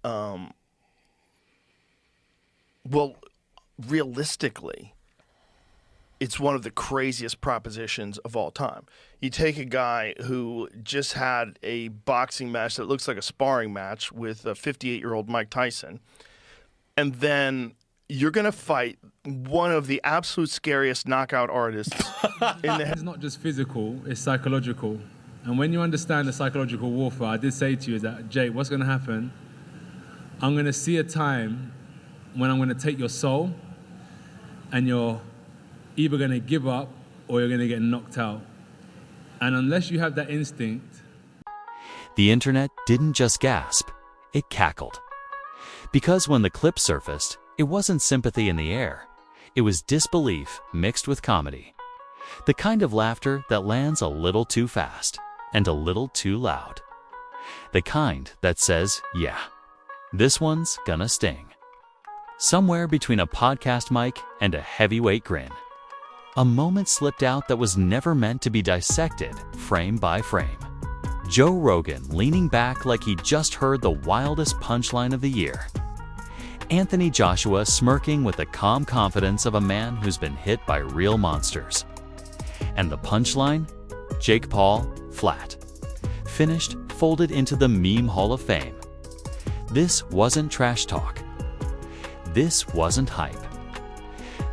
well, realistically, it's one of the craziest propositions of all time. You take a guy who just had a boxing match that looks like a sparring match with a 58-year-old Mike Tyson, and then you're going to fight one of the absolute scariest knockout artists in the head. It's not just physical, it's psychological. And when you understand the psychological warfare, I did say to you is that, Jake, what's going to happen? I'm going to see a time when I'm going to take your soul and you're either going to give up or you're going to get knocked out. And unless you have that instinct... The internet didn't just gasp, it cackled. Because when the clip surfaced, it wasn't sympathy in the air. It was disbelief mixed with comedy. The kind of laughter that lands a little too fast and a little too loud. The kind that says, yeah, this one's gonna sting. Somewhere between a podcast mic and a heavyweight grin. A moment slipped out that was never meant to be dissected frame by frame. Joe Rogan leaning back like he just heard the wildest punchline of the year. Anthony Joshua smirking with the calm confidence of a man who's been hit by real monsters. And the punchline? Jake Paul, flat. Finished, folded into the meme Hall of Fame. This wasn't trash talk. This wasn't hype.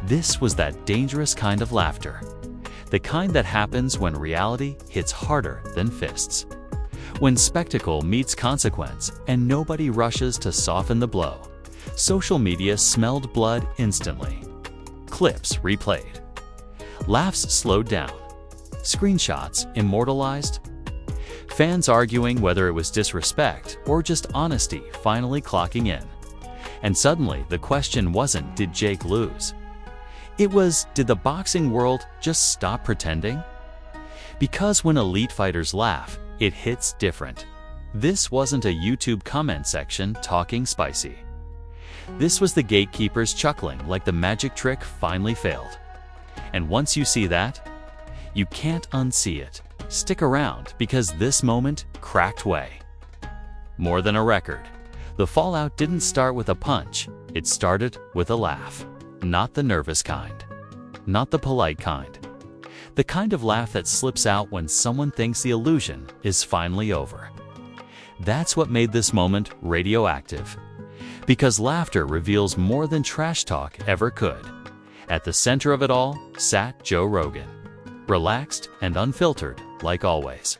This was that dangerous kind of laughter. The kind that happens when reality hits harder than fists. When spectacle meets consequence and nobody rushes to soften the blow. Social media smelled blood instantly. Clips replayed. Laughs slowed down. Screenshots immortalized. Fans arguing whether it was disrespect or just honesty finally clocking in. And suddenly the question wasn't, did Jake lose? It was, did the boxing world just stop pretending? Because when elite fighters laugh, it hits different. This wasn't a YouTube comment section talking spicy. This was the gatekeepers chuckling like the magic trick finally failed. And once you see that, you can't unsee it. Stick around because this moment cracked way. More than a record, the fallout didn't start with a punch, it started with a laugh. Not the nervous kind. Not the polite kind. The kind of laugh that slips out when someone thinks the illusion is finally over. That's what made this moment radioactive. Because laughter reveals more than trash talk ever could. At the center of it all sat Joe Rogan. Relaxed and unfiltered, like always.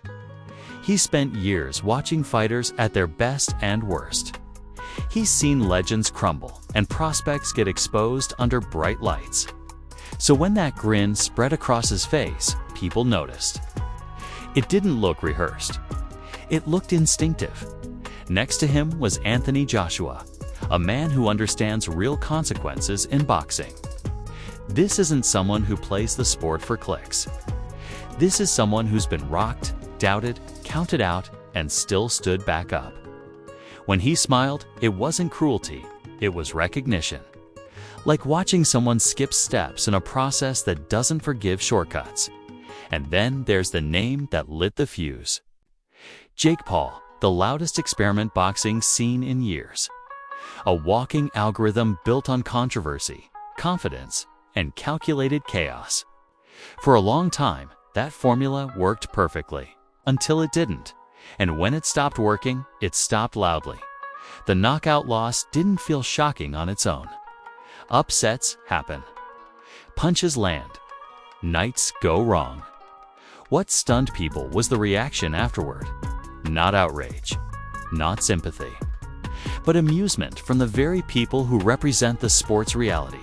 He spent years watching fighters at their best and worst. He's seen legends crumble and prospects get exposed under bright lights. So when that grin spread across his face, people noticed. It didn't look rehearsed. It looked instinctive. Next to him was Anthony Joshua, a man who understands real consequences in boxing. This isn't someone who plays the sport for clicks. This is someone who's been rocked, doubted, counted out, and still stood back up. When he smiled, it wasn't cruelty, it was recognition. Like watching someone skip steps in a process that doesn't forgive shortcuts. And then there's the name that lit the fuse. Jake Paul, the loudest experiment boxing's seen in years. A walking algorithm built on controversy, confidence, and calculated chaos. For a long time, that formula worked perfectly, until it didn't. And when it stopped working, it stopped loudly. The knockout loss didn't feel shocking on its own. Upsets happen. Punches land. Nights go wrong. What stunned people was the reaction afterward. Not outrage, not sympathy, but amusement from the very people who represent the sport's reality.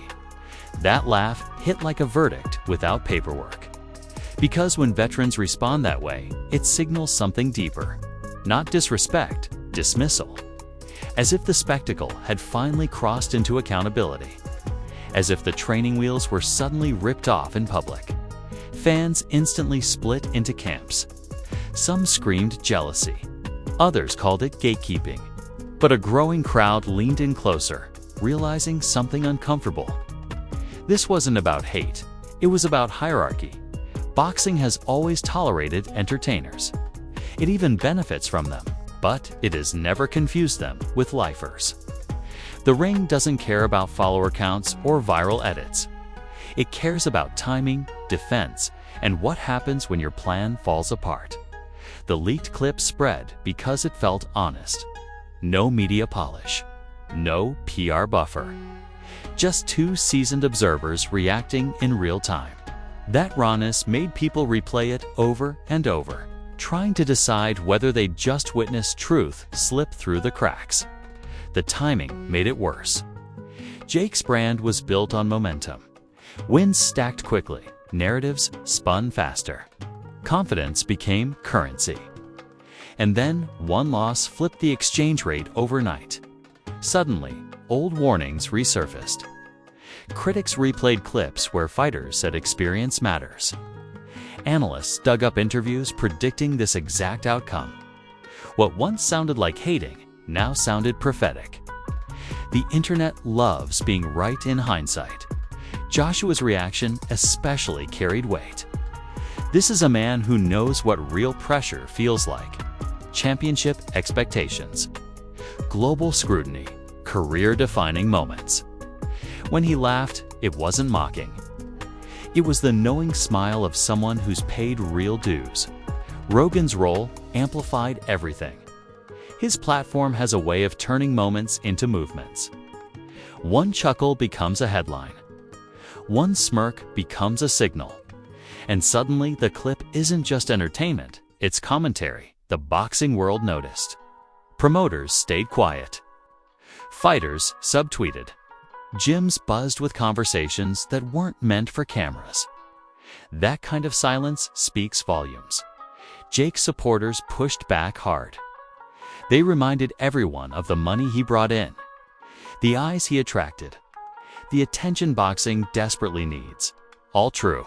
That laugh hit like a verdict without paperwork. Because when veterans respond that way, it signals something deeper. Not disrespect, dismissal. As if the spectacle had finally crossed into accountability. As if the training wheels were suddenly ripped off in public. Fans instantly split into camps. Some screamed jealousy. Others called it gatekeeping. But a growing crowd leaned in closer, realizing something uncomfortable. This wasn't about hate. It was about hierarchy. Boxing has always tolerated entertainers. It even benefits from them. but it has never confused them with lifers. The ring doesn't care about follower counts or viral edits. It cares about timing, defense, and what happens when your plan falls apart. The leaked clip spread because it felt honest. No media polish. No PR buffer. Just two seasoned observers reacting in real time. That rawness made people replay it over and over, trying to decide whether they'd just witnessed truth slip through the cracks. The timing made it worse. Jake's brand was built on momentum. Wins stacked quickly, narratives spun faster. Confidence became currency. And then one loss flipped the exchange rate overnight. Suddenly, old warnings resurfaced. Critics replayed clips where fighters said experience matters. Analysts dug up interviews predicting this exact outcome. What once sounded like hating now sounded prophetic. The internet loves being right in hindsight. Joshua's reaction especially carried weight. This is a man who knows what real pressure feels like. Championship expectations, global scrutiny, career-defining moments. When he laughed, it wasn't mocking. It was the knowing smile of someone who's paid real dues. Rogan's role amplified everything. His platform has a way of turning moments into movements. One chuckle becomes a headline. One smirk becomes a signal. And suddenly the clip isn't just entertainment, it's commentary the boxing world noticed. Promoters stayed quiet. Fighters subtweeted. Gyms buzzed with conversations that weren't meant for cameras. That kind of silence speaks volumes. Jake's supporters pushed back hard. They reminded everyone of the money he brought in, the eyes he attracted, the attention boxing desperately needs. All true.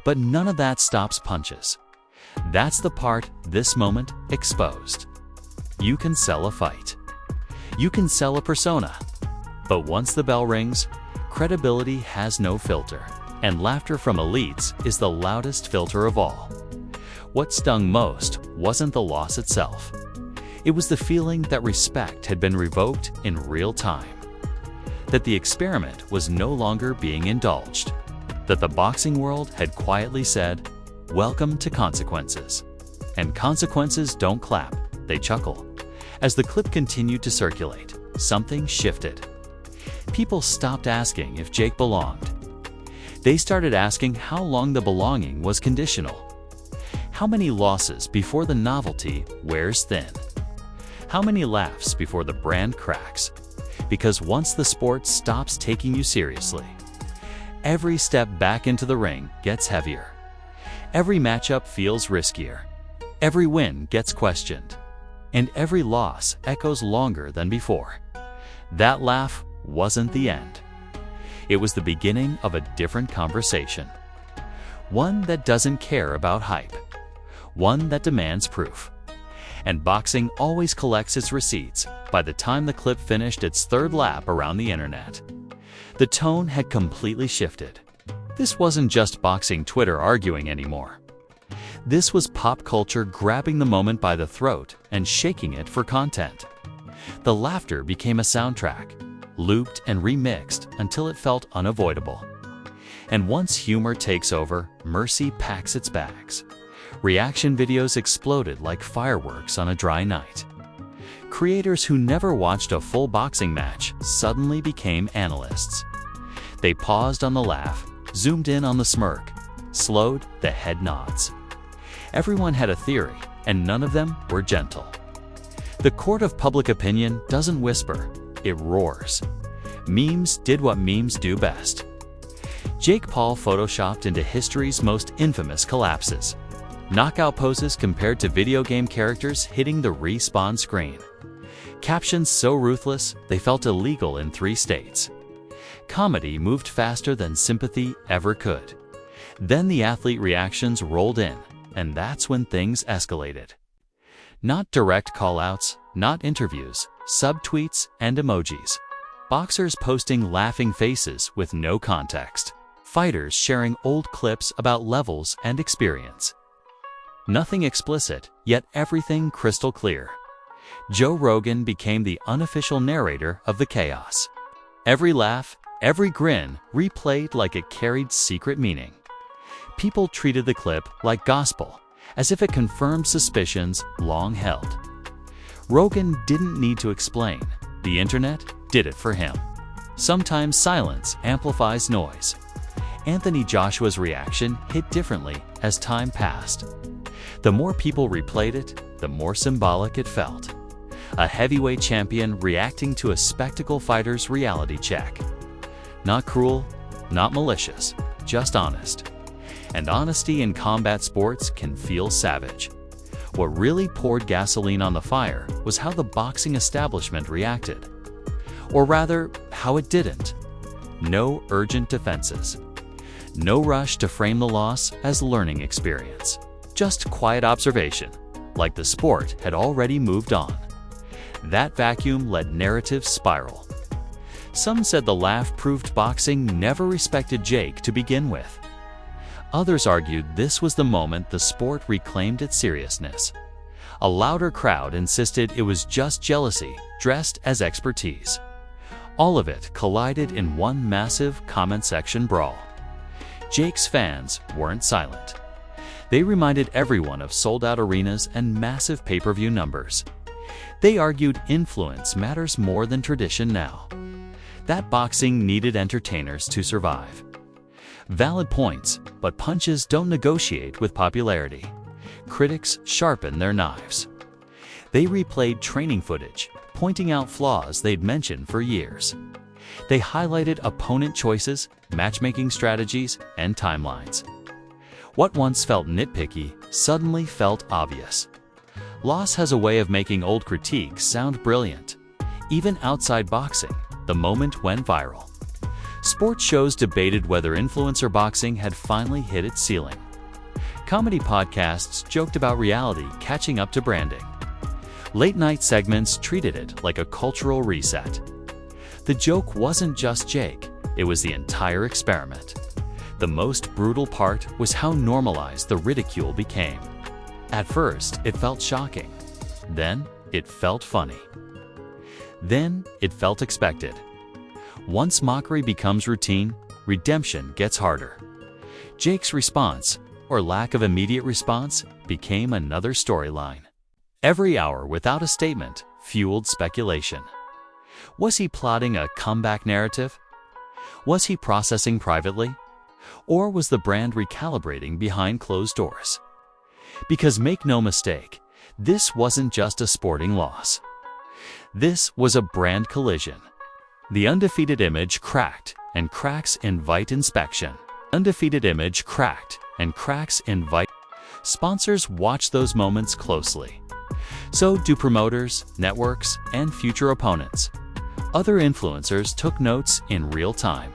But none of that stops punches. That's the part this moment exposed. You can sell a fight. You can sell a persona. But once the bell rings, credibility has no filter, and laughter from elites is the loudest filter of all. What stung most wasn't the loss itself. It was the feeling that respect had been revoked in real time. That the experiment was no longer being indulged. That the boxing world had quietly said, "Welcome to consequences." And consequences don't clap, they chuckle. As the clip continued to circulate, something shifted. People stopped asking if Jake belonged. They started asking how long the belonging was conditional. How many losses before the novelty wears thin? How many laughs before the brand cracks? Because once the sport stops taking you seriously, every step back into the ring gets heavier. Every matchup feels riskier. Every win gets questioned. And every loss echoes longer than before. That laugh wasn't the end. It was the beginning of a different conversation. One that doesn't care about hype. One that demands proof. And boxing always collects its receipts by the time the clip finished its third lap around the internet. The tone had completely shifted. This wasn't just boxing Twitter arguing anymore. This was pop culture grabbing the moment by the throat and shaking it for content. The laughter became a soundtrack, looped and remixed until it felt unavoidable. And once humor takes over, mercy packs its bags. Reaction videos exploded like fireworks on a dry night. Creators who never watched a full boxing match suddenly became analysts. They paused on the laugh, zoomed in on the smirk, slowed the head nods. Everyone had a theory, and none of them were gentle. The court of public opinion doesn't whisper, it roars. Memes did what memes do best. Jake Paul photoshopped into history's most infamous collapses. Knockout poses compared to video game characters hitting the respawn screen. Captions so ruthless, they felt illegal in 3 states. Comedy moved faster than sympathy ever could. Then the athlete reactions rolled in, and that's when things escalated. Not direct call-outs, not interviews, subtweets and emojis. Boxers posting laughing faces with no context. Fighters sharing old clips about levels and experience. Nothing explicit, yet everything crystal clear. Joe Rogan became the unofficial narrator of the chaos. Every laugh, every grin replayed like it carried secret meaning. People treated the clip like gospel, as if it confirmed suspicions long held. Rogan didn't need to explain. The internet did it for him. Sometimes silence amplifies noise. Anthony Joshua's reaction hit differently as time passed. The more people replayed it, the more symbolic it felt. A heavyweight champion reacting to a spectacle fighter's reality check. Not cruel, not malicious, just honest. And honesty in combat sports can feel savage. What really poured gasoline on the fire was how the boxing establishment reacted. Or rather, how it didn't. No urgent defenses. No rush to frame the loss as learning experience. Just quiet observation, like the sport had already moved on. That vacuum let narratives spiral. Some said the laugh proved boxing never respected Jake to begin with. Others argued this was the moment the sport reclaimed its seriousness. A louder crowd insisted it was just jealousy dressed as expertise. All of it collided in one massive comment section brawl. Jake's fans weren't silent. They reminded everyone of sold-out arenas and massive pay-per-view numbers. They argued influence matters more than tradition now. That boxing needed entertainers to survive. Valid points, but punches don't negotiate with popularity. Critics sharpen their knives. They replayed training footage, pointing out flaws they'd mentioned for years. They highlighted opponent choices, matchmaking strategies, and timelines. What once felt nitpicky suddenly felt obvious. Loss has a way of making old critiques sound brilliant. Even outside boxing, the moment went viral. Sports shows debated whether influencer boxing had finally hit its ceiling. Comedy podcasts joked about reality catching up to branding. Late-night segments treated it like a cultural reset. The joke wasn't just Jake, it was the entire experiment. The most brutal part was how normalized the ridicule became. At first, it felt shocking. Then, it felt funny. Then, it felt expected. Once mockery becomes routine, redemption gets harder. Jake's response, or lack of immediate response, became another storyline. Every hour without a statement fueled speculation. Was he plotting a comeback narrative? Was he processing privately? Or was the brand recalibrating behind closed doors? Because make no mistake, this wasn't just a sporting loss. This was a brand collision. The undefeated image cracked, and cracks invite inspection. Undefeated image cracked, and cracks invite. Sponsors watch those moments closely. So do promoters, networks, and future opponents. Other influencers took notes in real time.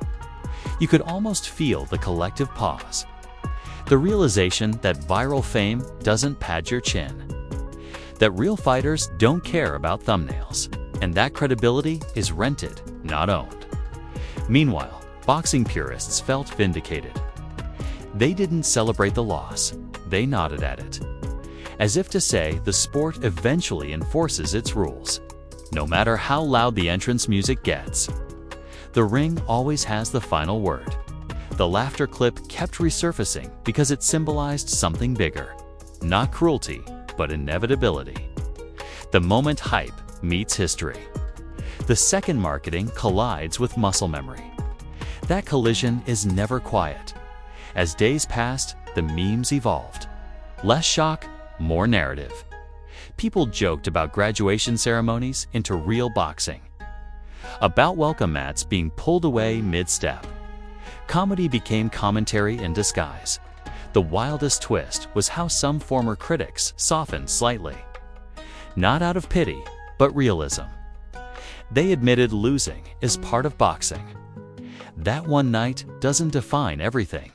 You could almost feel the collective pause. The realization that viral fame doesn't pad your chin. That real fighters don't care about thumbnails. And that credibility is rented, not owned. Meanwhile, boxing purists felt vindicated. They didn't celebrate the loss, they nodded at it. As if to say the sport eventually enforces its rules. No matter how loud the entrance music gets. The ring always has the final word. The laughter clip kept resurfacing because it symbolized something bigger. Not cruelty, but inevitability. The moment hype meets history. The second marketing collides with muscle memory. That collision is never quiet. As days passed, the memes evolved. Less shock, more narrative. People joked about graduation ceremonies into real boxing. About welcome mats being pulled away mid-step. Comedy became commentary in disguise. The wildest twist was how some former critics softened slightly. Not out of pity, but realism. They admitted losing is part of boxing. That one night doesn't define everything.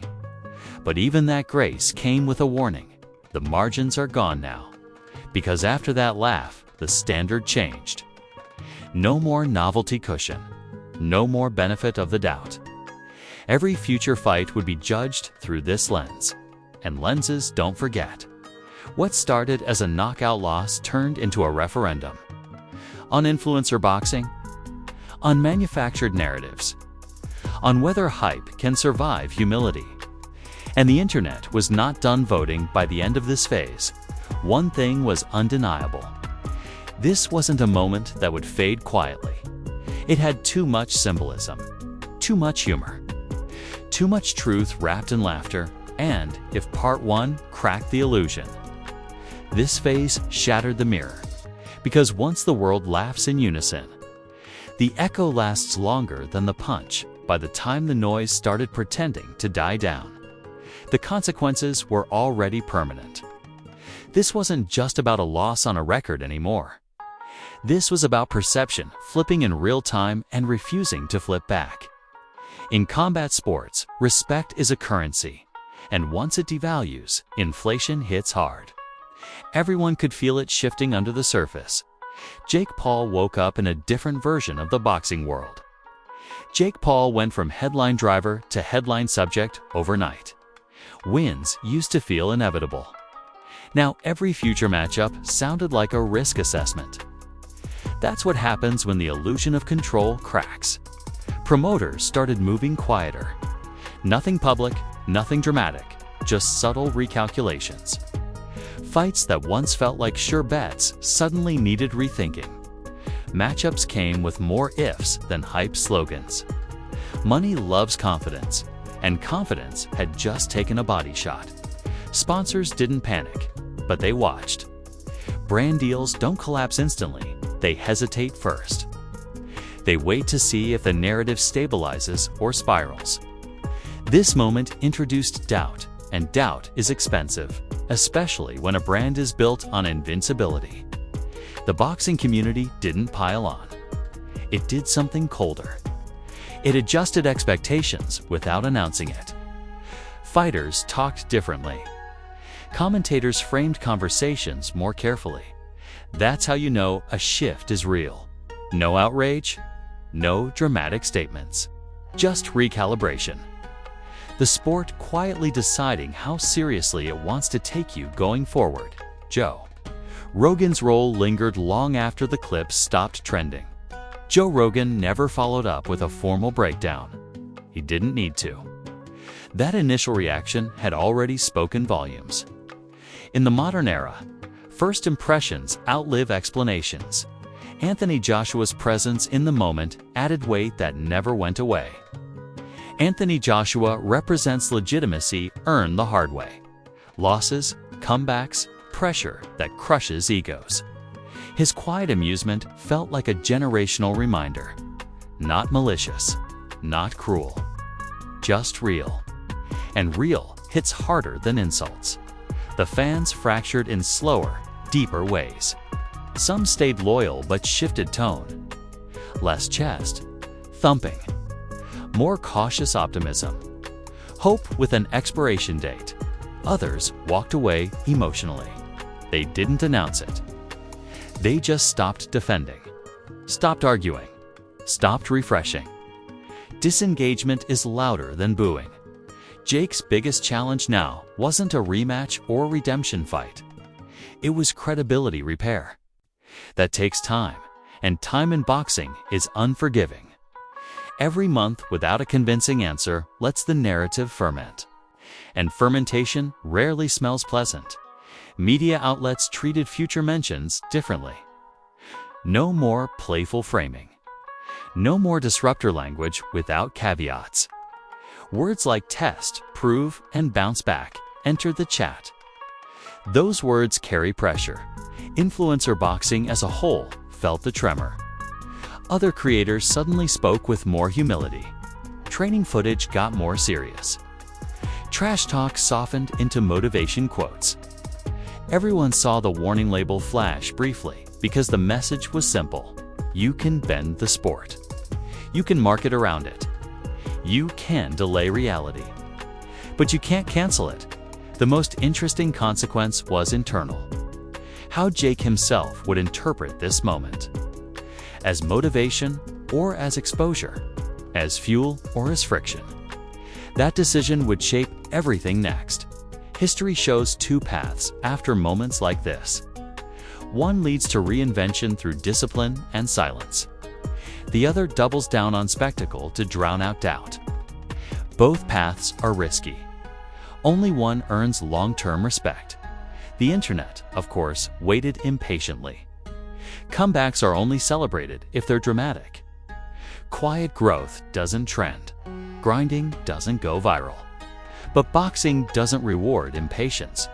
But even that grace came with a warning. The margins are gone now. Because after that laugh, the standard changed. No more novelty cushion. No more benefit of the doubt. Every future fight would be judged through this lens. And lenses don't forget. What started as a knockout loss turned into a referendum. On influencer boxing? On manufactured narratives? On whether hype can survive humility? And the internet was not done voting by the end of this phase. One thing was undeniable. This wasn't a moment that would fade quietly. It had too much symbolism, too much humor, too much truth wrapped in laughter, and, if part one cracked the illusion, this phase shattered the mirror. Because once the world laughs in unison, the echo lasts longer than the punch. By the time the noise started pretending to die down, the consequences were already permanent. This wasn't just about a loss on a record anymore. This was about perception flipping in real time and refusing to flip back. In combat sports, respect is a currency, and once it devalues, inflation hits hard. Everyone could feel it shifting under the surface. Jake Paul woke up in a different version of the boxing world. Jake Paul went from headline driver to headline subject overnight. Wins used to feel inevitable. Now every future matchup sounded like a risk assessment. That's what happens when the illusion of control cracks. Promoters started moving quieter. Nothing public, nothing dramatic, just subtle recalculations. Fights that once felt like sure bets suddenly needed rethinking. Matchups came with more ifs than hype slogans. Money loves confidence, and confidence had just taken a body shot. Sponsors didn't panic, but they watched. Brand deals don't collapse instantly, they hesitate first. They wait to see if the narrative stabilizes or spirals. This moment introduced doubt, and doubt is expensive, especially when a brand is built on invincibility. The boxing community didn't pile on. It did something colder. It adjusted expectations without announcing it. Fighters talked differently. Commentators framed conversations more carefully. That's how you know a shift is real. No outrage, no dramatic statements, just recalibration. The sport quietly deciding how seriously it wants to take you going forward. Joe Rogan's role lingered long after the clips stopped trending. Joe Rogan never followed up with a formal breakdown. He didn't need to. That initial reaction had already spoken volumes. In the modern era, first impressions outlive explanations. Anthony Joshua's presence in the moment added weight that never went away. Anthony Joshua represents legitimacy earned the hard way. Losses, comebacks, pressure that crushes egos. His quiet amusement felt like a generational reminder. Not malicious, not cruel, just real. And real hits harder than insults. The fans fractured in slower, deeper ways. Some stayed loyal but shifted tone. Less chest, thumping. More cautious optimism. Hope with an expiration date. Others walked away emotionally. They didn't announce it. They just stopped defending, stopped arguing, stopped refreshing. Disengagement is louder than booing. Jake's biggest challenge now wasn't a rematch or redemption fight. It was credibility repair. That takes time, and time in boxing is unforgiving. Every month without a convincing answer lets the narrative ferment. And fermentation rarely smells pleasant. Media outlets treated future mentions differently. No more playful framing. No more disruptor language without caveats. Words like test, prove, and bounce back enter the chat. Those words carry pressure. Influencer boxing as a whole felt the tremor. Other creators suddenly spoke with more humility. Training footage got more serious. Trash talk softened into motivation quotes. Everyone saw the warning label flash briefly because the message was simple. You can bend the sport. You can market around it. You can delay reality. But you can't cancel it. The most interesting consequence was internal. How Jake himself would interpret this moment. As motivation or as exposure, as fuel or as friction. That decision would shape everything next. History shows two paths after moments like this. One leads to reinvention through discipline and silence. The other doubles down on spectacle to drown out doubt. Both paths are risky. Only one earns long-term respect. The internet, of course, waited impatiently. Comebacks are only celebrated if they're dramatic. Quiet growth doesn't trend. Grinding doesn't go viral. But boxing doesn't reward impatience.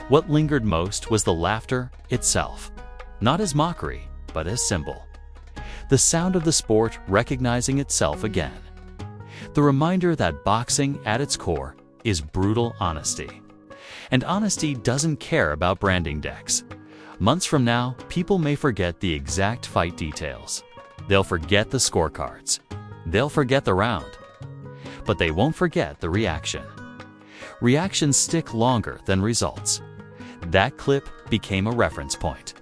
What lingered most was the laughter itself, not as mockery, but as symbol. The sound of the sport recognizing itself again. The reminder that boxing, at its core, is brutal honesty. And honesty doesn't care about branding decks. Months from now, people may forget the exact fight details. They'll forget the scorecards. They'll forget the round. But they won't forget the reaction. Reactions stick longer than results. That clip became a reference point.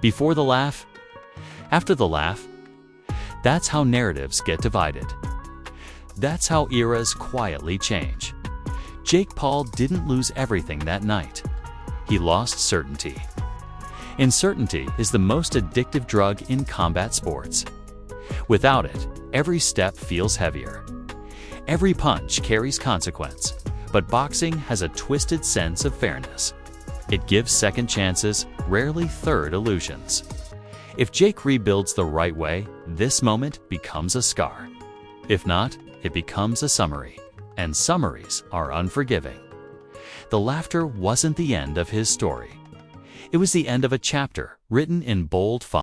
Before the laugh, after the laugh, that's how narratives get divided. That's how eras quietly change. Jake Paul didn't lose everything that night. He lost certainty. Uncertainty is the most addictive drug in combat sports. Without it, every step feels heavier. Every punch carries consequence, but boxing has a twisted sense of fairness. It gives second chances, rarely third illusions. If Jake rebuilds the right way, this moment becomes a scar. If not, it becomes a summary, and summaries are unforgiving. The laughter wasn't the end of his story. It was the end of a chapter written in bold font.